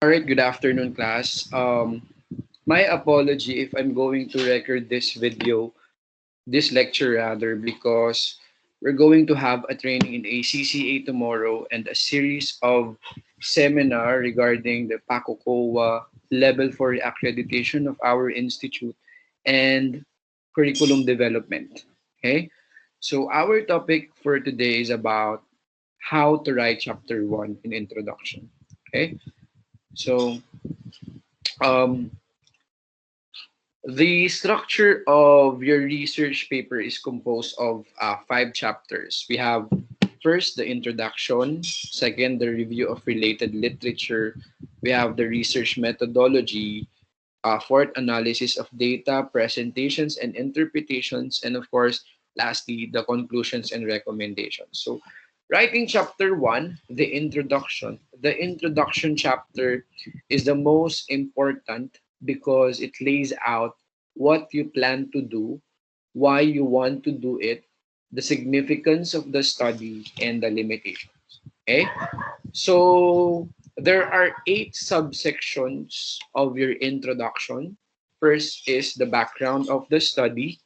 All right, good afternoon, class. My apology if I'm going to record this lecture rather, because we're going to have a training in ACCA tomorrow and a series of seminar regarding the PACOCOA level for accreditation of our institute and curriculum development. Okay, so our topic for today is about how to write chapter one in introduction. Okay, so um, the structure of your research paper is composed of five chapters. We have first the introduction, second the review of related literature, we have the research methodology, fourth analysis of data, presentations and interpretations, and of course, lastly the conclusions and recommendations. So, writing chapter one, the introduction. The introduction chapter is the most important because it lays out what you plan to do, why you want to do it, the significance of the study, and the limitations. Okay? So there are eight subsections of your introduction. First is the background of the study.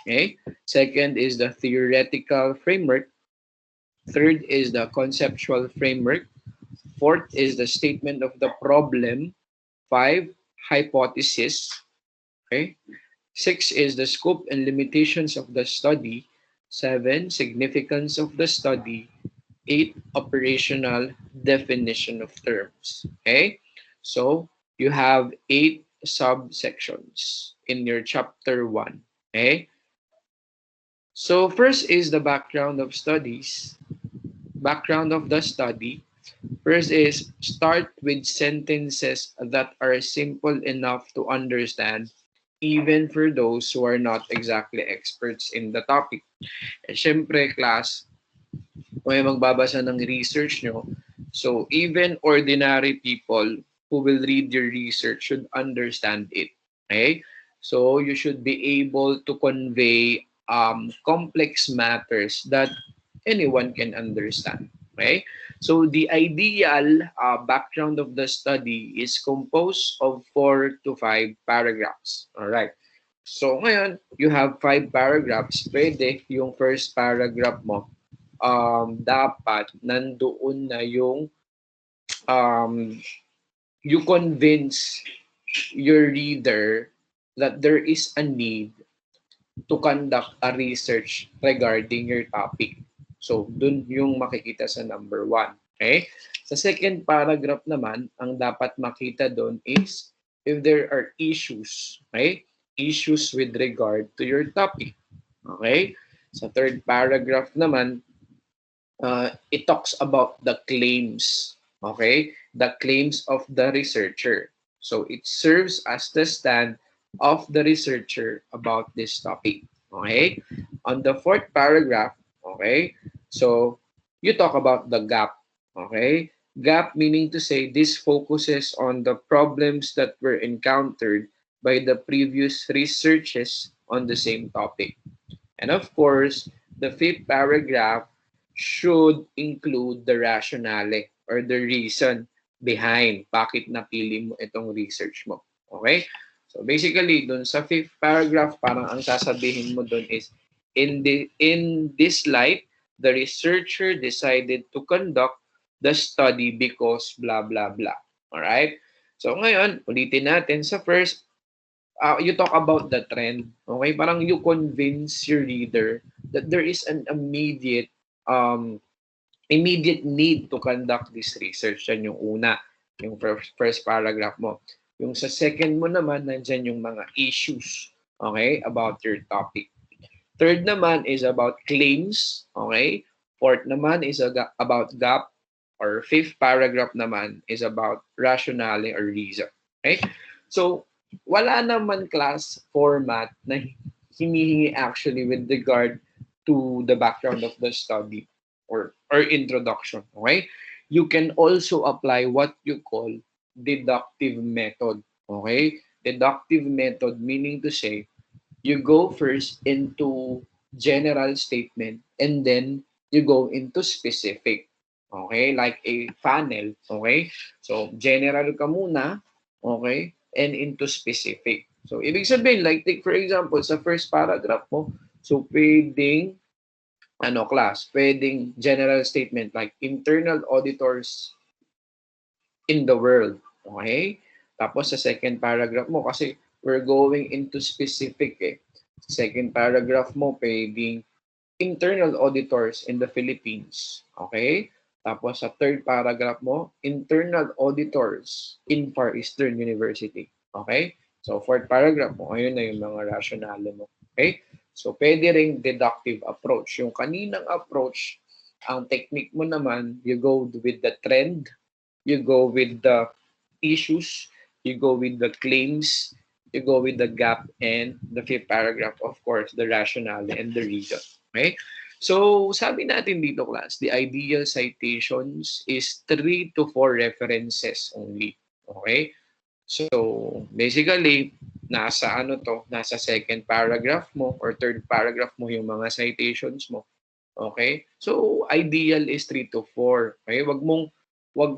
Okay. Second is the theoretical framework. Third is the conceptual framework. Fourth is the statement of the problem. Five, hypothesis. Okay. Six is the scope and limitations of the study. Seven, significance of the study. Eight, operational definition of terms. Okay, so you have eight subsections in your chapter one. Okay, so first is the background of studies. Background of the study. First is start with sentences that are simple enough to understand even for those who are not exactly experts in the topic. Eh, syempre, class, kung may magbabasa ng research nyo, so even ordinary people who will read your research should understand it. Okay? So you should be able to convey complex matters that anyone can understand. Okay? So the ideal background of the study is composed of 4 to 5 paragraphs. All right. So ngayon, you have 5 paragraphs. Pwede yung first paragraph mo dapat nandoon na yung um, you convince your reader that there is a need to conduct a research regarding your topic. So, dun yung makikita sa number one. Okay? Sa second paragraph naman, ang dapat makita doon is if there are issues. Okay? Issues with regard to your topic. Okay? Sa third paragraph naman, it talks about the claims, okay? The claims of the researcher. So it serves as the stand of the researcher about this topic, okay? On the fourth paragraph, okay? So you talk about the gap, okay? Gap meaning to say this focuses on the problems that were encountered by the previous researches on the same topic. And of course, the fifth paragraph should include the rationale or the reason behind bakit napili mo itong research mo. Okay? So basically, dun sa fifth paragraph, parang ang sasabihin mo dun is, in this light, the researcher decided to conduct the study because blah, blah, blah. Alright? So ngayon, ulitin natin sa first, you talk about the trend. Okay? Parang you convince your reader that there is an um, immediate need to conduct this research. Yan yung una, yung first paragraph mo. Yung sa second mo naman, nandyan yung mga issues, okay, about your topic. Third naman is about claims, okay? Fourth naman is about gap, or fifth paragraph naman is about rationale or reason. Okay? So, wala naman class format na hinihingi actually with regard to the background of the study or introduction. Okay? You can also apply what you call deductive method. Okay? Deductive method meaning to say you go first into general statement and then you go into specific. Okay? Like a funnel. Okay? So, general ka muna. Okay? And into specific. So, ibig sabihin, like, take for example, sa first paragraph mo, so, pwedeng, pwedeng general statement like internal auditors in the world. Okay? Tapos sa second paragraph mo, kasi we're going into specific eh. Second paragraph mo, pwedeng internal auditors in the Philippines. Okay? Tapos sa third paragraph mo, internal auditors in Far Eastern University. Okay? So fourth paragraph mo, ayun na yung mga rationale mo. Okay? So pwede ring deductive approach. Yung kaninang approach, ang technique mo naman, you go with the trend, you go with the issues, you go with the claims, you go with the gap, and the fifth paragraph, of course, the rationale and the reason. Okay? So, sabi natin dito, class, the ideal citations is 3 to 4 references only. Okay? So, basically, nasa second paragraph mo or third paragraph mo yung mga citations mo. Okay? So, ideal is 3 to 4. Okay? Wag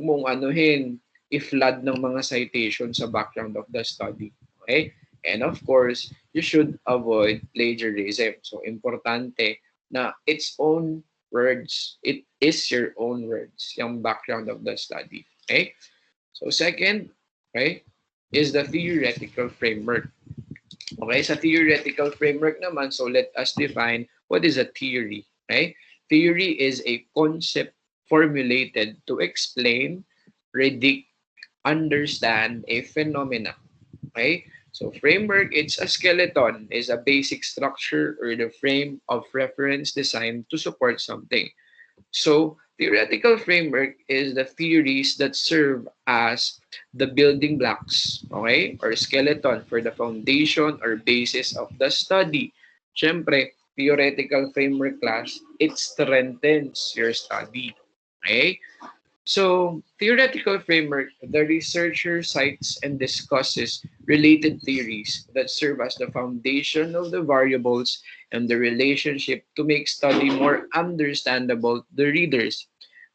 mong anuhin i-flood ng mga citation sa background of the study. Okay? And of course, you should avoid plagiarism. So, importante na its own words. It is your own words, yung background of the study. Okay? So, second, okay, is the theoretical framework. Okay, sa theoretical framework naman, so let us define what is a theory. Okay? Theory is a concept formulated to explain, predict, understand a phenomena. Okay? So framework, it's a skeleton, is a basic structure or the frame of reference designed to support something. So, theoretical framework is the theories that serve as the building blocks, okay, or skeleton for the foundation or basis of the study. Siyempre, theoretical framework class, it strengthens your study. Okay? So, theoretical framework, the researcher cites and discusses related theories that serve as the foundation of the variables and the relationship to make study more understandable to the readers.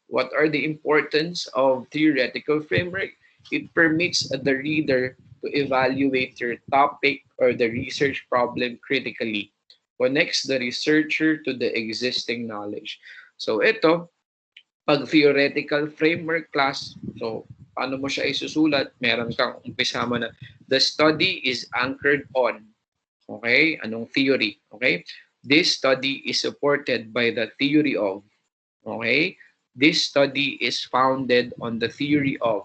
What are the importance of theoretical framework? It permits the reader to evaluate your topic or the research problem critically. Connects the researcher to the existing knowledge. So ito, pag theoretical framework class, so paano mo siya isusulat? Meron kang umpisa mo na the study is anchored on. Okay? Anong theory? Okay? This study is supported by the theory of. Okay? This study is founded on the theory of,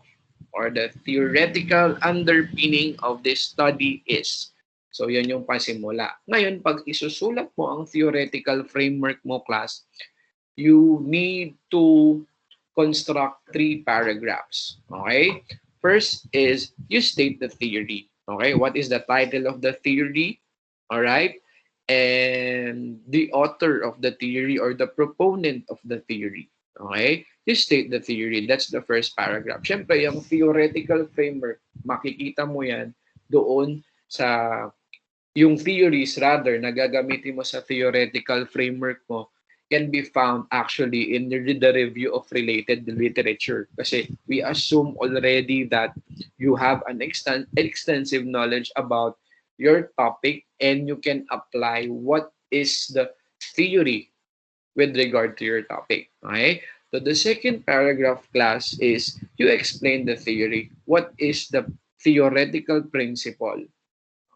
or the theoretical underpinning of this study is. So, yun yung pasimula. Ngayon, pag isusulat mo ang theoretical framework mo, class, you need to construct 3 paragraphs. Okay? First is you state the theory. Okay? What is the title of the theory? All right? And the author of the theory or the proponent of the theory. Okay? You state the theory. That's the first paragraph. Siyempre, yung theoretical framework, makikita mo yan doon sa yung theories rather na gagamitin mo sa theoretical framework mo can be found actually in the review of related literature. Kasi we assume already that you have an extensive knowledge about your topic and you can apply what is the theory with regard to your topic. Okay? So the second paragraph, class, is you explain the theory. What is the theoretical principle,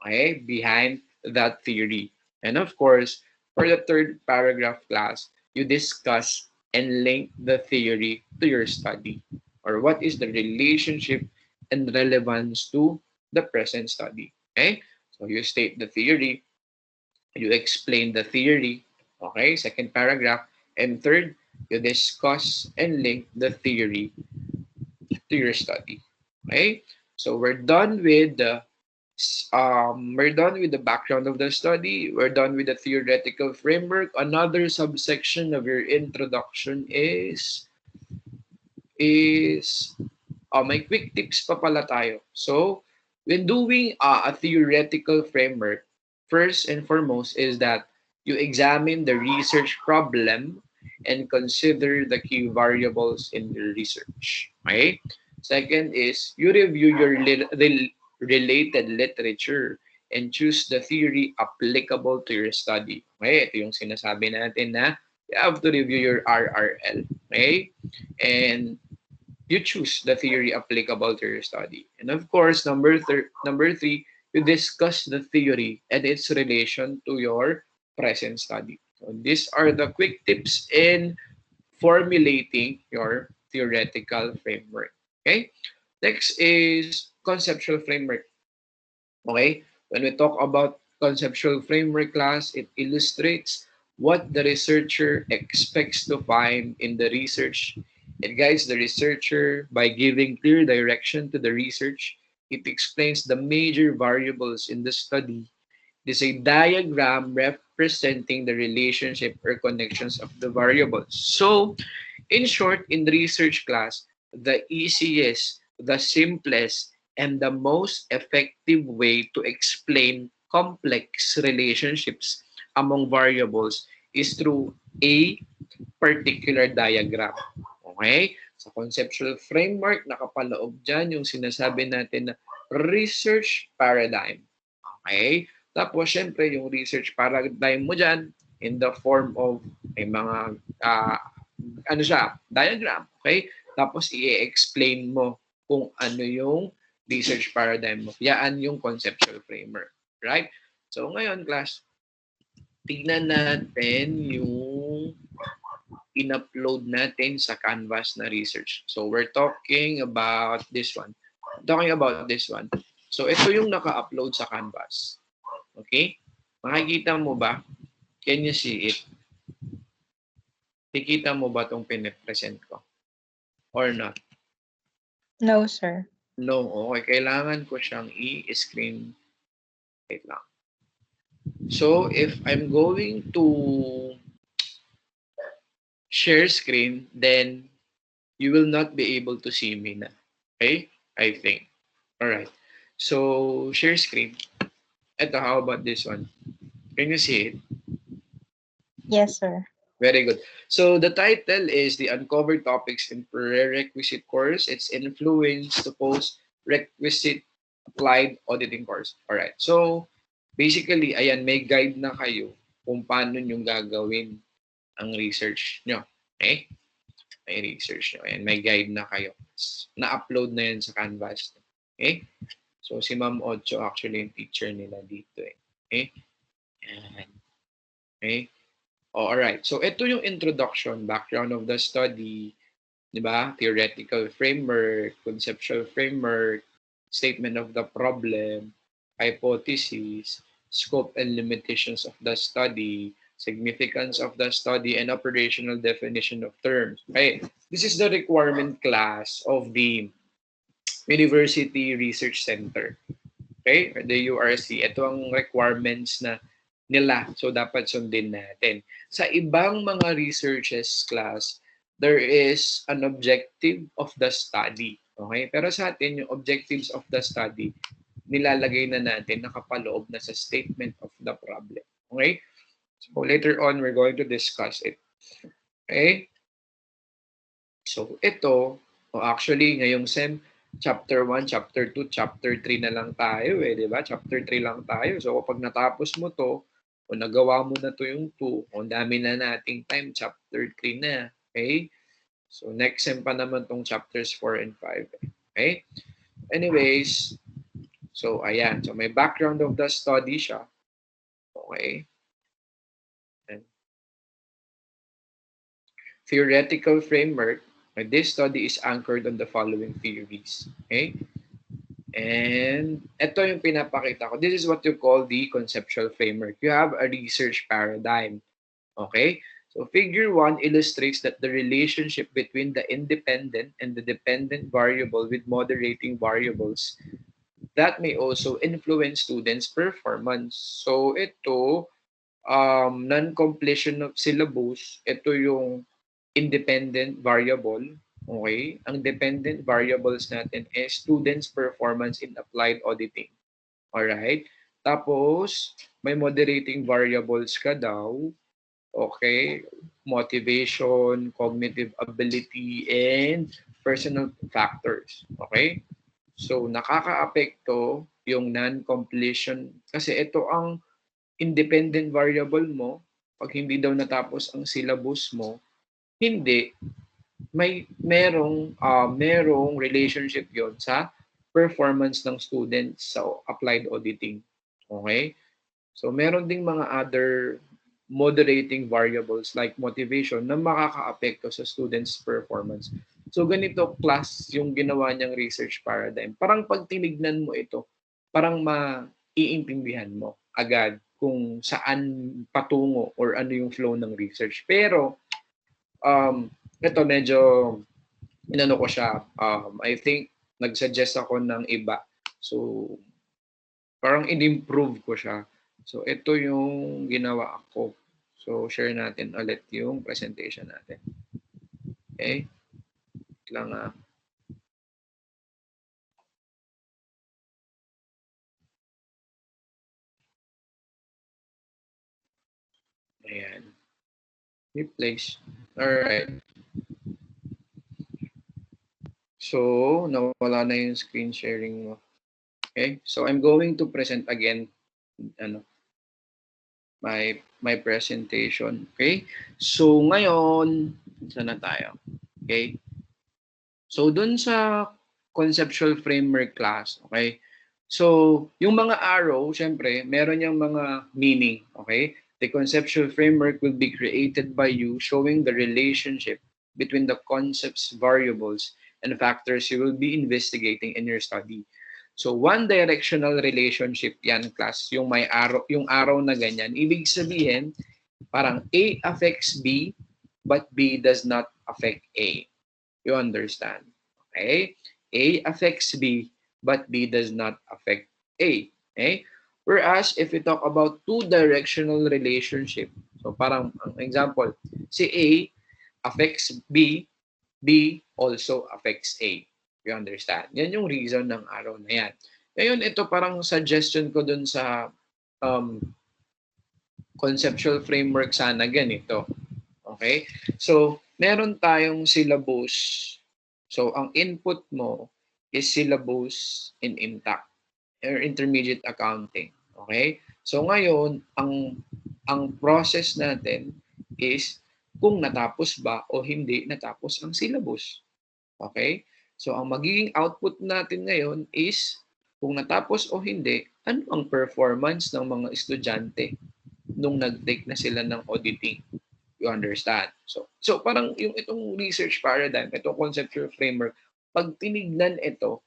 okay, behind that theory? And of course, for the third paragraph, class, you discuss and link the theory to your study, or what is the relationship and relevance to the present study. Okay? So you state the theory, you explain the theory, okay, second paragraph, and third, you discuss and link the theory to your study. Okay? So we're done with the background of the study. We're done with the theoretical framework. Another subsection of your introduction is may quick tips pa pala tayo. So, when doing a theoretical framework, first and foremost is that you examine the research problem and consider the key variables in the research. Okay? Second is you review your related literature and choose the theory applicable to your study. Okay? Ito yung sinasabi natin na you have to review your RRL. Okay? And you choose the theory applicable to your study. And of course, number three, you discuss the theory and its relation to your present study. So these are the quick tips in formulating your theoretical framework. Okay. Next is conceptual framework. Okay. When we talk about conceptual framework class, it illustrates what the researcher expects to find in the research. It guides the researcher by giving clear direction to the research. It explains the major variables in the study. It is a diagram representing the relationship or connections of the variables. So, in short, in the research class, the easiest, the simplest, and the most effective way to explain complex relationships among variables is through a particular diagram. Okay? Sa conceptual framework, nakapaloob dyan yung sinasabi natin na research paradigm. Okay? Tapos, syempre, yung research paradigm mo dyan in the form of may mga ano siya, diagram. Okay? Tapos, i-explain mo kung ano yung research paradigm mo. Yan yung conceptual framework. Right? So, ngayon, class, tignan natin yung in-upload natin sa Canvas na research. So, we're talking about this one. So, ito yung naka-upload sa Canvas. Okay? Makikita mo ba? Can you see it? Kikita mo ba itong pinipresent ko? Or not? No, sir. No. Okay. Kailangan ko siyang i-screen. Wait lang. So, if I'm going to share screen, then you will not be able to see me na. Okay? I think. Alright. So, share screen. Ito, how about this one? Can you see it? Yes, sir. Very good. So the title is the Uncovered Topics in Prerequisite Course. It's influence to post-requisite applied auditing course. Alright. So basically, ayan, may guide na kayo kung paano nyo gagawin ang research nyo. Okay? May research nyo. Ayan, may guide na kayo. Na-upload na yan sa Canvas. Okay? So si Ma'am Ocho actually yung teacher nila dito eh. Okay? Ayan. Okay? Oh, all right. So ito yung introduction, background of the study, 'di ba? Theoretical framework, conceptual framework, statement of the problem, hypothesis, scope and limitations of the study, significance of the study, and operational definition of terms. Okay. This is the requirement class of the University Research Center. Okay? Or the URC. Ito ang requirements na nila. So, dapat sundin natin. Sa ibang mga researches class, there is an objective of the study. Okay? Pero sa atin, yung objectives of the study, nilalagay na natin, nakapaloob na sa statement of the problem. Okay? So, later on, we're going to discuss it. Okay? So, ito, actually, ngayong SEM, Chapter 1, Chapter 2, Chapter 3 na lang tayo eh, di ba? Chapter 3 lang tayo. So kapag natapos mo to, o nagawa mo na to yung 2, o dami na nating time, Chapter 3 na. Okay? So next sem pa naman tong Chapters 4 and 5. Okay? Anyways, so ayan. So may background of the study siya. Okay? And theoretical framework. This study is anchored on the following theories. Okay? And ito yung pinapakita ko. This is what you call the conceptual framework. You have a research paradigm. Okay? So figure 1 illustrates that the relationship between the independent and the dependent variable with moderating variables that may also influence students' performance. So ito, non-completion of syllabus, ito yung independent variable. Okay? Ang dependent variables natin is students' performance in applied auditing. Alright? Tapos, may moderating variables ka daw. Okay? motivation, cognitive ability, and personal factors. Okay? So, nakakaapekto yung non-completion kasi ito ang independent variable mo. Pag hindi daw natapos ang syllabus mo, hindi, merong relationship yon sa performance ng students sa applied auditing. Okay? So meron ding mga other moderating variables like motivation na makakaapekto sa students' performance. So ganito class yung ginawa niyang research paradigm. Parang pag tinignan mo ito, parang maiintindihan mo agad kung saan patungo or ano yung flow ng research. Pero ito medyo inano ko siya, I think nag-suggest ako ng iba. So parang in-improve ko siya. So ito yung ginawa ko. So share natin ulit yung presentation natin. Okay? Lang Ayan. Replace. Alright. So, nawala na yung screen sharing mo. Okay? So, I'm going to present again my presentation. Okay? So, ngayon, saan na tayo? Okay? So, dun sa conceptual framework class, okay? So, yung mga arrow, syempre, meron yung mga meaning, okay? The conceptual framework will be created by you showing the relationship between the concepts, variables, and factors you will be investigating in your study. So, one-directional relationship yan, class, yung arrow na ganyan. Ibig sabihin, parang A affects B, but B does not affect A. You understand? Okay? A affects B, but B does not affect A. Okay? Whereas, if we talk about two-directional relationship, so parang, ang example, si A affects B, B also affects A. You understand? Yan yung reason ng arrow na yan. Ngayon, ito parang suggestion ko dun sa um, conceptual framework sana ganito. Okay? So, meron tayong syllabus. So, ang input mo is syllabus in INTAC or Intermediate Accounting. Okay? So, ngayon, ang process natin is kung natapos ba o hindi natapos ang syllabus. Okay? So, ang magiging output natin ngayon is kung natapos o hindi, ano ang performance ng mga estudyante nung nag-take na sila ng auditing. You understand? So parang yung itong research paradigm, itong conceptual framework, pag tinignan ito,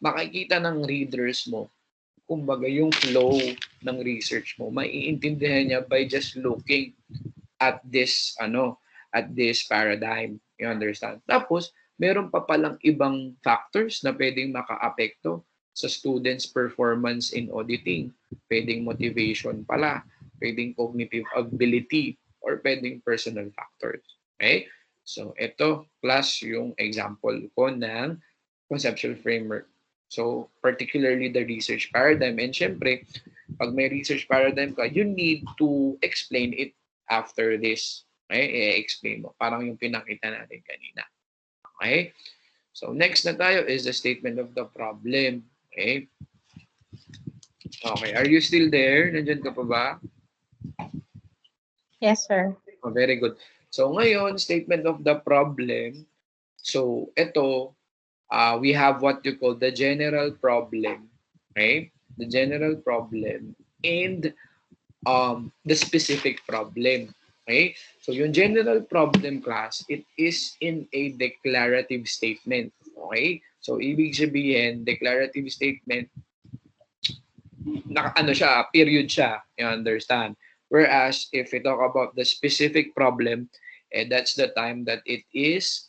makikita ng readers mo, kumbaga yung flow ng research mo, maiintindihan niya by just looking at this paradigm. You understand? Tapos, meron pa palang ibang factors na pwedeng makaapekto sa students' performance in auditing. Pwedeng motivation pala, pwedeng cognitive ability, or pwedeng personal factors. Okay? So, ito, class, yung example ko ng conceptual framework. So, particularly the research paradigm. And syempre, pag may research paradigm ka, you need to explain it after this. Okay? I-explain mo. Parang yung pinakita natin kanina. Okay? So, next na tayo is the statement of the problem. Okay? Okay. Are you still there? Nandyan ka pa ba? Yes, sir. Oh, very good. So, ngayon, statement of the problem. So, ito, we have what you call the general problem. Okay? The general problem and the specific problem. Okay? So, yung general problem class, it is in a declarative statement. Okay? So, ibig sabihin, declarative statement, period siya. You understand? Whereas, if we talk about the specific problem, that's the time that it is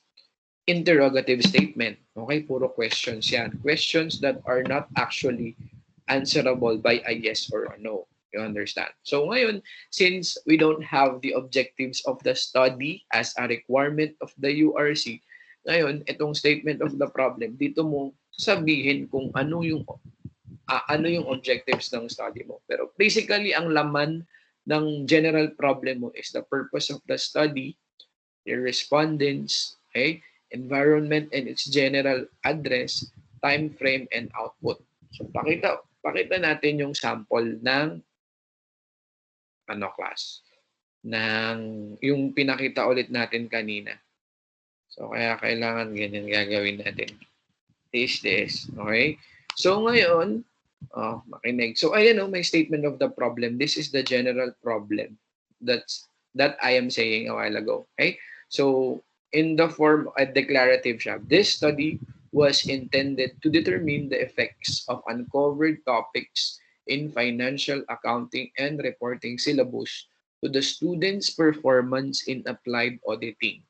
interrogative statement. Okay? Puro questions yan. Questions that are not actually answerable by a yes or a no. You understand? So ngayon, since we don't have the objectives of the study as a requirement of the URC, ngayon, itong statement of the problem, dito mo sabihin kung ano yung objectives ng study mo. Pero basically, ang laman ng general problem mo is the purpose of the study, your respondents, okay, environment and its general address, time frame, and output. So, pakita natin yung sample ng class, ng yung pinakita ulit natin kanina. So, kaya kailangan ganyan gagawin natin. This. Okay? So, ngayon, makinig. So, ayan may statement of the problem. This is the general problem that I am saying a while ago. Okay? So, in the form of a declarative siya, this study was intended to determine the effects of uncovered topics in financial accounting and reporting syllabus to the students' performance in applied auditing.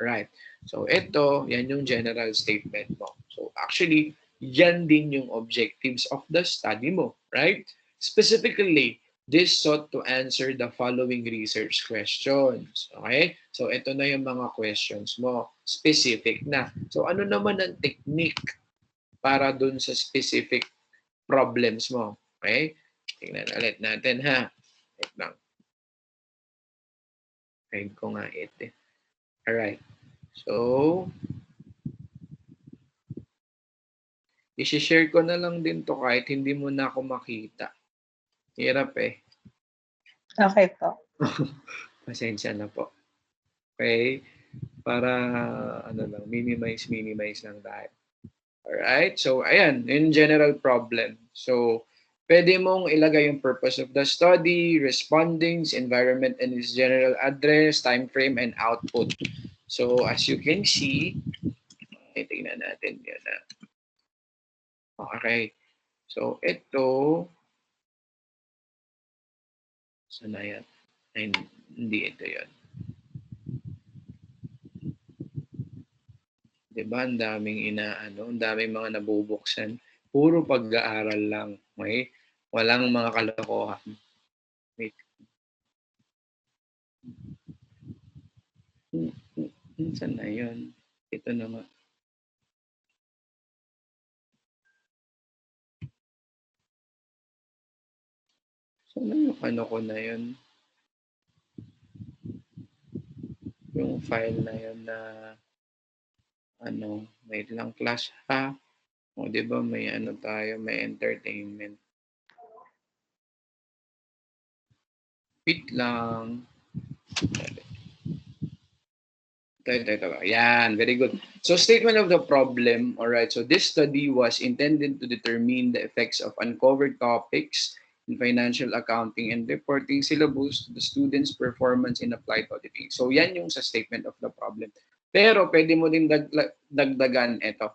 Right. So ito, yan yung general statement mo. So actually, yan din yung objectives of the study mo, right? Specifically, this sought to answer the following research questions. Okay? So ito na yung mga questions mo. Specific na. So ano naman ang technique para dun sa specific problems mo? Okay? Tingnan ulit natin ha. Wait lang. Hide ko nga ito. Alright. So, i-share ko na lang din to kahit hindi mo na ako makita. Hirap eh. Okay po. Pasensya na po. Okay? Para minimize lang tayo. Alright? So, ayan, in general problem. So, pwede mong ilagay yung purpose of the study, respondings, environment and its general address, time frame, and output. So, as you can see, tingnan natin yan na. Okay. So, ito, saan na yan? Ay, hindi ito yan. Diba? Ang daming ang daming mga nabubuksan. Puro pag-aaral lang. Okay? Walang mga kalokohan. Wait. Saan na yun? Ito naman. Saan na yung ko na yun? Yung file na yun na wait lang class ha. O diba may tayo, may entertainment. Wait lang. Ito. Yan, very good. So, statement of the problem. All right. So, this study was intended to determine the effects of uncovered topics in financial accounting and reporting syllabus to the students' performance in applied auditing. So, yan yung sa statement of the problem. Pero, pwede mo din dagdagan ito.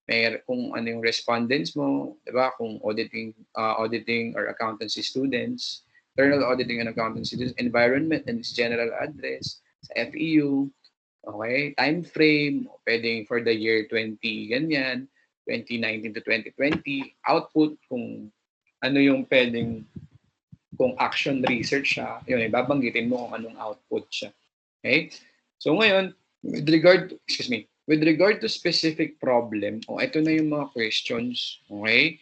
May kung ano yung respondents mo, di ba? Kung auditing or accountancy students, internal auditing and accountancy students, environment and its general address, sa FEU, okay, time frame, pwedeng for the year 20 ganyan, 2019 to 2020, output kung ano yung pwedeng kung action research siya, yun, ibabanggitin mo kung anong output siya. Okay? So ngayon, with regard to specific problem, ito na yung mga questions, okay?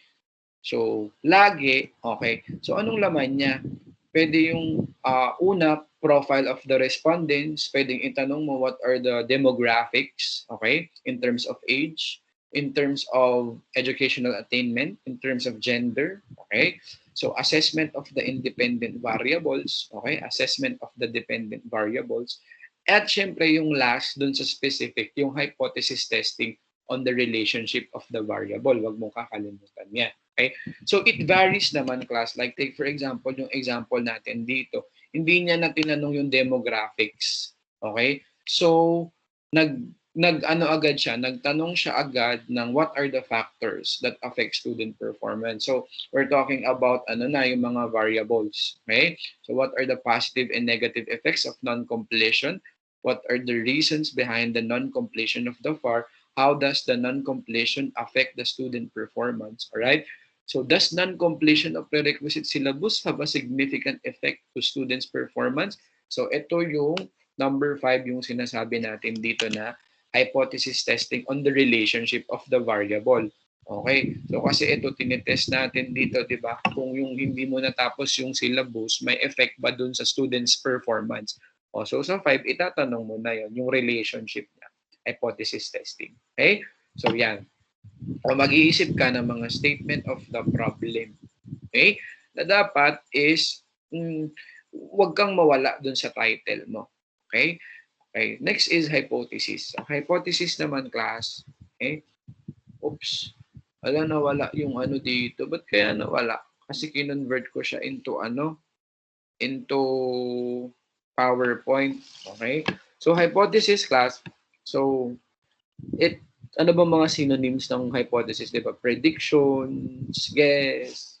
So, lagi, okay. So, anong laman niya? Pwede yung una, profile of the respondents. Pwedeng itanong mo what are the demographics, okay, in terms of age, in terms of educational attainment, in terms of gender, okay. So, assessment of the independent variables, okay, assessment of the dependent variables. At syempre, yung last, dun sa specific, yung hypothesis testing on the relationship of the variable. Huwag mong kakalimutan yan. Okay? So, it varies naman, class. Like, take for example, yung example natin dito. Hindi niya na tinanong yung demographics. Okay? So, nagtanong siya agad ng what are the factors that affect student performance. So, we're talking about yung mga variables. Okay? So, what are the positive and negative effects of non-completion? What are the reasons behind the non-completion of the FAR? How does the non-completion affect the student performance? All right? So does non-completion of prerequisite syllabus have a significant effect to students' performance? So ito yung number 5 yung sinasabi natin dito na hypothesis testing on the relationship of the variable. Okay? So kasi ito tinitest natin dito, 'di ba? Kung yung hindi mo natapos yung syllabus, may effect ba dun sa students' performance? O, so sa 5, itatanong mo na yon yung relationship niya. Hypothesis testing. Okay? So yan. O mag-iisip ka ng mga statement of the problem. Okay? Na dapat is huwag kang mawala dun sa title mo. Okay? Okay. Next is hypothesis. Ang hypothesis naman, class, okay? Oops. Wala, nawala yung ano dito. Ba't kaya nawala? Kasi kinonvert ko siya into ano? Into PowerPoint. Okay? So, hypothesis, class. So, it ano ba mga synonyms ng hypothesis, di ba? Predictions, guess,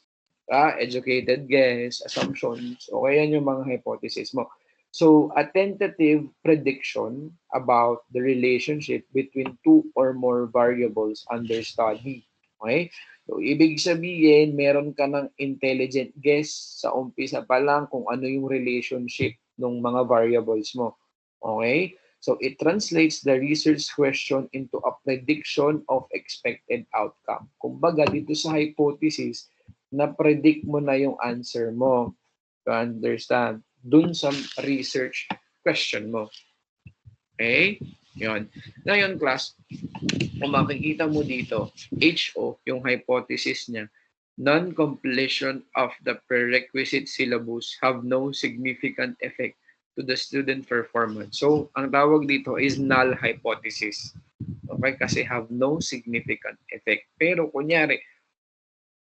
educated guess, assumptions. Okay, yan yung mga hypothesis mo. So, a tentative prediction about the relationship between two or more variables under study. Okay? So, ibig sabihin, meron ka ng intelligent guess sa umpisa pa lang kung ano yung relationship ng mga variables mo. Okay? So it translates the research question into a prediction of expected outcome. Kumbaga, dito sa hypothesis, na-predict mo na yung answer mo. To understand? Dun sa research question mo. Okay? Yun. Ngayon, class, kung makikita mo dito, HO, yung hypothesis niya, non-completion of the prerequisite syllabus have no significant effect to the student performance. So, ang tawag dito is null hypothesis. Okay? Kasi have no significant effect. Pero, kunyari,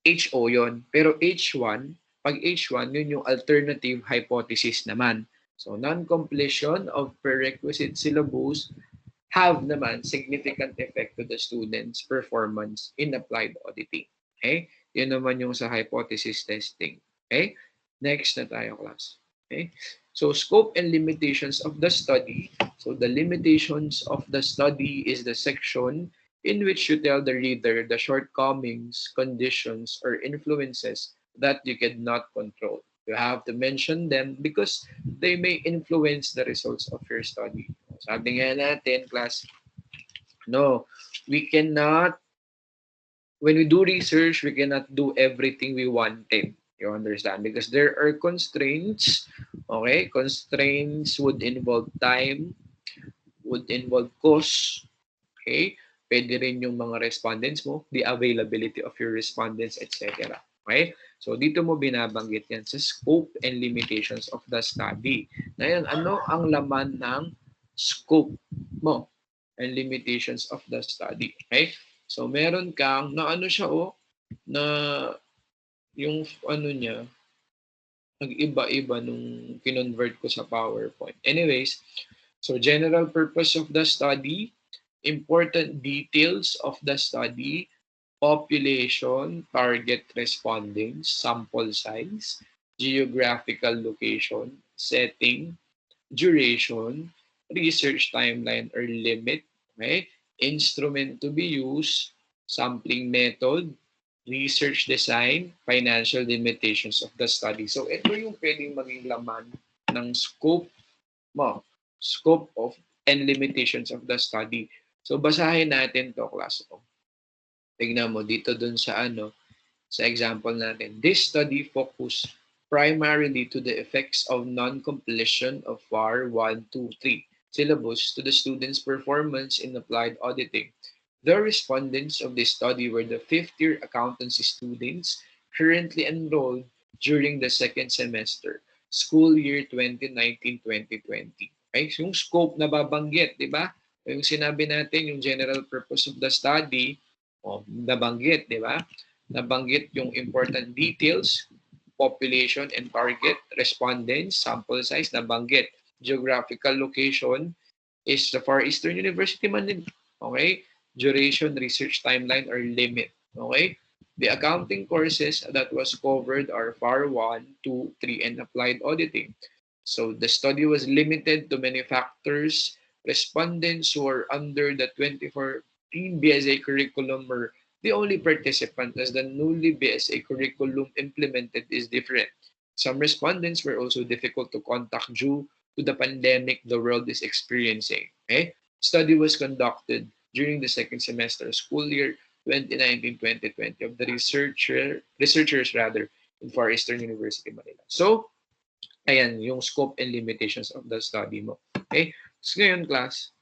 HO yon. Pero H1, pag H1, yun yung alternative hypothesis naman. So, non-completion of prerequisite syllabus have naman significant effect to the student's performance in applied auditing. Okay? Yun naman yung sa hypothesis testing. Okay? Next na tayo, class. Okay? So, scope and limitations of the study. So, the limitations of the study is the section in which you tell the reader the shortcomings, conditions, or influences that you cannot control. You have to mention them because they may influence the results of your study. Sabi nga natin, class, no, we cannot, when we do research, we cannot do everything we wanted. You understand? Because there are constraints. Okay? Constraints would involve time, would involve cost. Okay? Pwede rin yung mga respondents mo, the availability of your respondents, etc. Okay? So, dito mo binabanggit yan sa scope and limitations of the study. Ngayon, ano ang laman ng scope mo and limitations of the study? Okay? So, meron kang, na ano siya na yung ano niya, nag-iba-iba nung kinonvert ko sa PowerPoint. Anyways, so general purpose of the study, important details of the study, population, target respondents, sample size, geographical location, setting, duration, research timeline or limit, okay? Instrument to be used, sampling method, research design, financial limitations of the study. So ito yung pwedeng maging laman ng scope mo, scope of and limitations of the study. So basahin natin to, class. Tignan mo dito dun sa sa example natin. This study focused primarily to the effects of non-completion of FAR 1, 2, 3 syllabus to the students' performance in applied auditing. The respondents of this study were the fifth-year accountancy students currently enrolled during the second semester, school year 2019-2020. Okay? So yung scope na babanggit, di ba? Yung sinabi natin, yung general purpose of the study, nabanggit, di ba? Nabanggit yung important details, population and target, respondents, sample size, nabanggit. Geographical location is the Far Eastern University man din. Okay? Duration, research timeline, or limit. Okay? The accounting courses that was covered are FAR 1, 2, 3, and applied auditing. So the study was limited to many factors. Respondents who are under the 2014 BSA curriculum were the only participant as the newly BSA curriculum implemented is different. Some respondents were also difficult to contact due to the pandemic the world is experiencing. Okay? Study was conducted during the second semester school year 2019-2020 of the researchers in Far Eastern University, Manila. So, Ayan, yung scope and limitations of the study mo. Okay? So ngayon, class,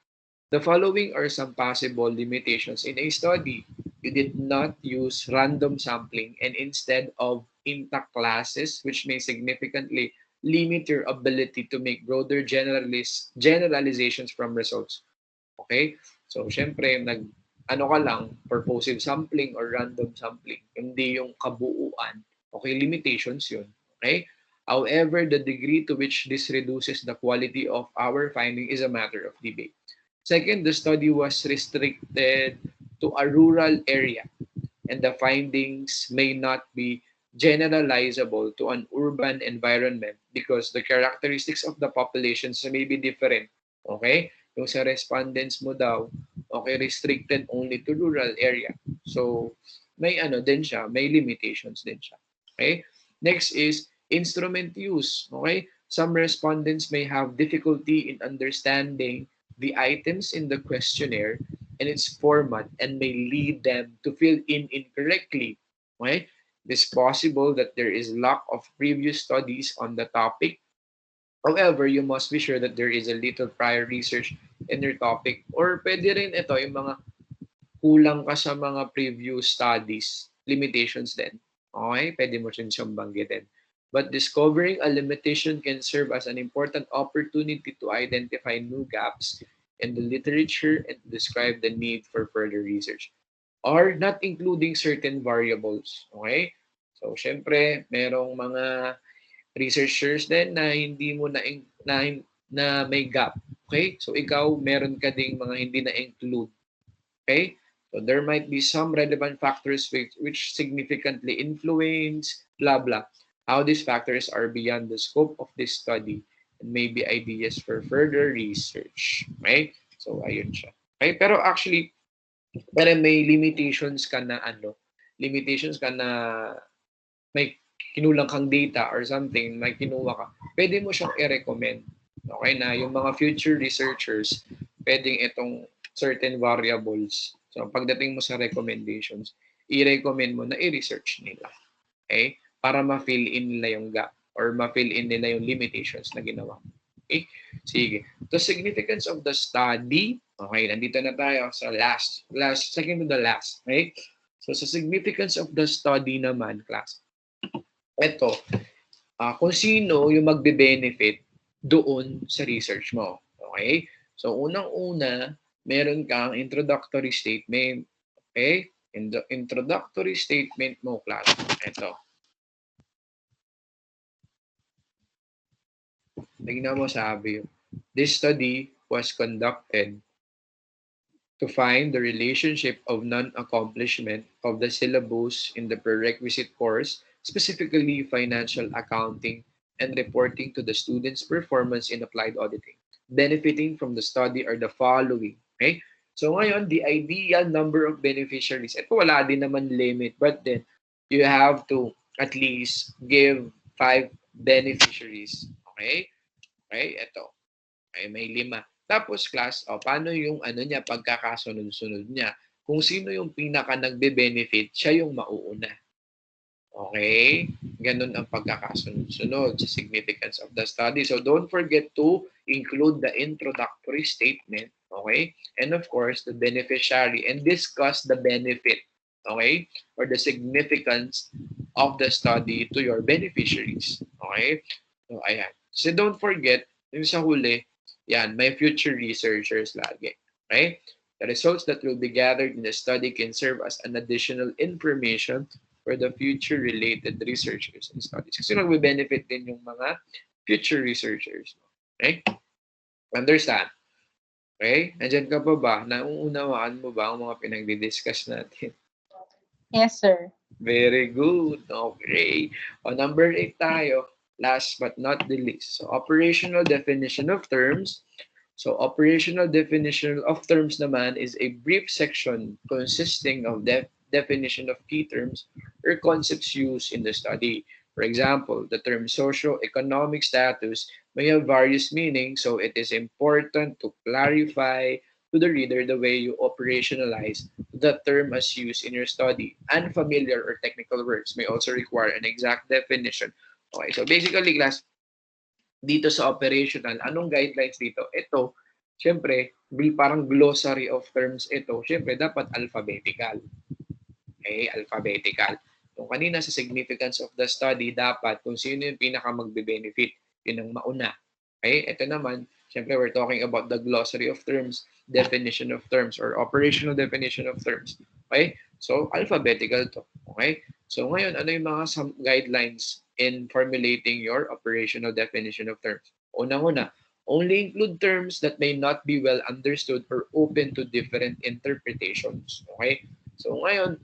the following are some possible limitations in a study. You did not use random sampling and instead of intact classes, which may significantly limit your ability to make broader generalizations from results. Okay? So, syempre, ano ka lang, purposive sampling or random sampling, hindi yung kabuuan. Okay, limitations yun. Okay? However, the degree to which this reduces the quality of our finding is a matter of debate. Second, the study was restricted to a rural area, and the findings may not be generalizable to an urban environment because the characteristics of the populations may be different. Okay? Yung sa respondents mo daw, okay, restricted only to rural area. So, may ano din siya, may limitations din siya. Okay? Next is instrument use. Okay? Some respondents may have difficulty in understanding the items in the questionnaire and its format and may lead them to fill in incorrectly. Okay? It is possible that there is lack of previous studies on the topic. However, you must be sure that there is a little prior research in your topic or pwede rin ito yung mga kulang ka sa mga previous studies, limitations din. Okay? Pwede mo rin siyang banggitin. But discovering a limitation can serve as an important opportunity to identify new gaps in the literature and describe the need for further research or not including certain variables. Okay? So, syempre, merong mga researchers din na hindi mo na may gap. Okay? So, ikaw, meron ka ding mga hindi na-include. Okay? So there might be some relevant factors which significantly influence, blah, blah. How these factors are beyond the scope of this study and may be ideas for further research. Okay? So, ayun siya. Okay? Pero actually, pero may limitations ka na limitations ka na may kinulang kang data or something, may kinuha ka, pwede mo siyang i-recommend. Okay na yung mga future researchers, pwedeng itong certain variables. So, pagdating mo sa recommendations, i-recommend mo na i-research nila. Okay? Para ma-fill in nila yung gap or ma-fill in nila yung limitations na ginawa. Okay? Sige. The significance of the study. Okay, nandito na tayo sa second to the last. Okay? So, sa significance of the study naman, class, ito, kung sino yung magbe-benefit doon sa research mo. Okay? So, unang-una, meron kang introductory statement. Okay? In the introductory statement mo, class, ito. Tingnan mo, sabi, this study was conducted to find the relationship of non-accomplishment of the syllabus in the prerequisite course, specifically financial accounting and reporting to the student's performance in applied auditing. Benefiting from the study are the following. Okay? So ngayon, the ideal number of beneficiaries, ito wala din naman limit, but then you have to at least give 5 beneficiaries. Okay? Okay, ito. Okay, may 5. Tapos class, paano yung ano niya, pagkakasunod-sunod niya? Kung sino yung pinaka nagbe-benefit, siya yung mauuna. Okay? Ganun ang pagkakasunod-sunod sa significance of the study. So don't forget to include the introductory statement, okay? And of course, the beneficiary and discuss the benefit, okay? Or the significance of the study to your beneficiaries, okay? So ayan. So don't forget, yung sa huli, yan, may future researchers lagi. Okay? The results that will be gathered in the study can serve as an additional information for the future related researchers and studies. Kasi magbe-benefit din yung mga future researchers. Okay? Understand? Okay? Nandiyan ka pa ba? Nauunawaan mo ba ang mga pinagdi-discuss natin? Yes, sir. Very good. Okay. O, number 8 tayo. Last but not the least. So, operational definition of terms. So, operational definition of terms naman is a brief section consisting of definition of key terms or concepts used in the study. For example, the term socio-economic status may have various meanings, so it is important to clarify to the reader the way you operationalize the term as used in your study. Unfamiliar or technical words may also require an exact definition. Okay, so basically, class, dito sa operational, anong guidelines dito? Ito, syempre, parang glossary of terms ito, syempre, dapat alphabetical. Okay, alphabetical. Kung kanina sa significance of the study, dapat kung sino yung pinaka magbe-benefit, yun ang mauna. Okay, ito naman, syempre we're talking about the glossary of terms, definition of terms, or operational definition of terms. Okay, so alphabetical to. Okay, so ngayon, ano yung mga guidelines in formulating your operational definition of terms? Unang-una, only include terms that may not be well understood or open to different interpretations. Okay, so ngayon,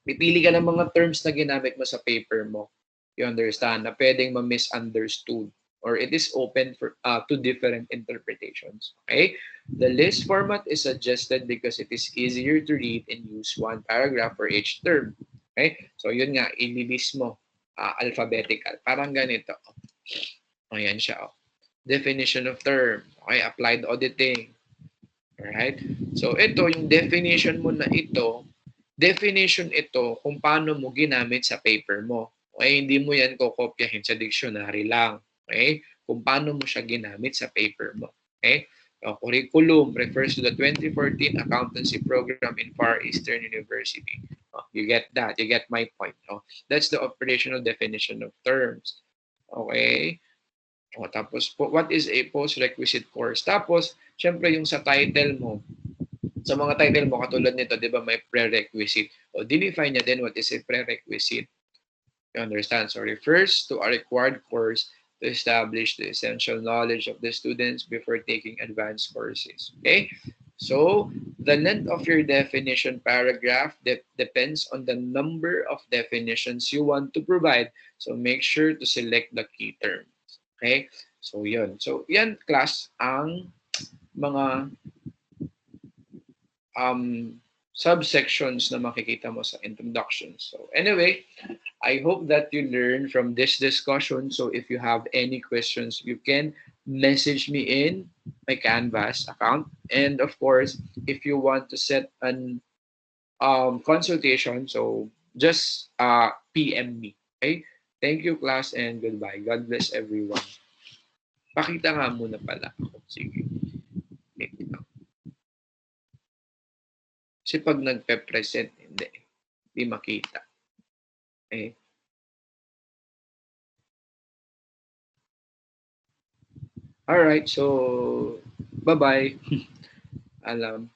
pipili ka ng mga terms na ginamit mo sa paper mo. You understand? Na pwedeng ma-misunderstood or it is open for to different interpretations. Okay? The list format is suggested because it is easier to read and use one paragraph for each term. Okay? So yun nga, ililist mo alphabetical. Parang ganito. Ayan siya. Oh. Definition of term. Okay? Applied auditing. Alright? So ito, yung definition mo na ito, definition ito kung paano mo ginamit sa paper mo. Okay? Hindi mo yan kokopyahin sa dictionary lang. Okay? Kung paano mo siya ginamit sa paper mo. Okay? So, curriculum refers to the 2014 accountancy program in Far Eastern University. You get that. You get my point. That's the operational definition of terms. Okay? Tapos, what is a post-requisite course? Tapos, syempre yung sa title mo, sa mga title mo, katulad nito, di ba, may prerequisite. O, define niya din what is a prerequisite. You understand? So, refers to a required course to establish the essential knowledge of the students before taking advanced courses. Okay? So, the length of your definition paragraph depends on the number of definitions you want to provide. So, make sure to select the key terms. Okay? So, yun. So, yan, class, ang mga subsections na makikita mo sa introduction. So anyway, I hope that you learn from this discussion. So if you have any questions, you can message me in my Canvas account. And of course, if you want to set an consultation, so just PM me. Okay? Thank you, class, and goodbye. God bless everyone. Pakita nga muna pala ako. Sige. Kasi pag nagpe-present, hindi makita. Okay? Alright, so bye-bye. Alam.